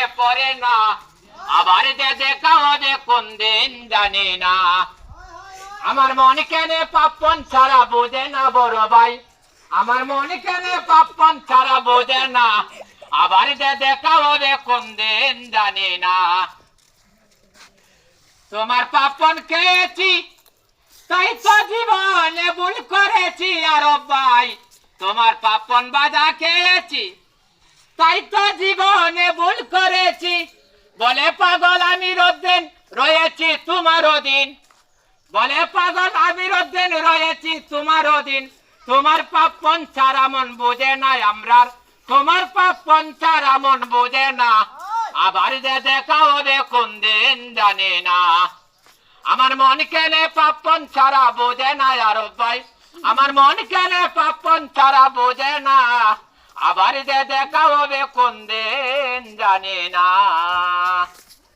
মনে পড়ে না, আবার যে দেখা হবে কোন দিন জানি না। আমার মন কেন পাপন ছাড়া বোঝে না বড় ভাই, আমার মন কেন পাপন ছাড়া বোঝে না, আবার যে দেখা হবে কোন দিন জানি না। তোমার পাপন খেয়েছি তাই তো জীবনে ভুল করেছি আর ভাই, তোমার পাপন বাজা খেয়েছি তাই তো জীবনে ভুল করেছি। বলে পাগল আমি রোদ্দিন রয়েছি তোমার অধীন, বলে পাগল আমি রোদ্দিন রয়েছি তোমার অধীন। তোমার পাপন ছাড়া মন বোঝে না আমরার, তোমার পাপন ছাড়া মন বোঝে না, আবার যে দেখা হবে কোন দিন জানি না। আমার মন কেনে পাপন ছাড়া বোঝে না আর ভাই, আমার মন কেনে পাপন ছাড়া বোঝে না, আবার যে দেখা হবে কোন দিন জানি না।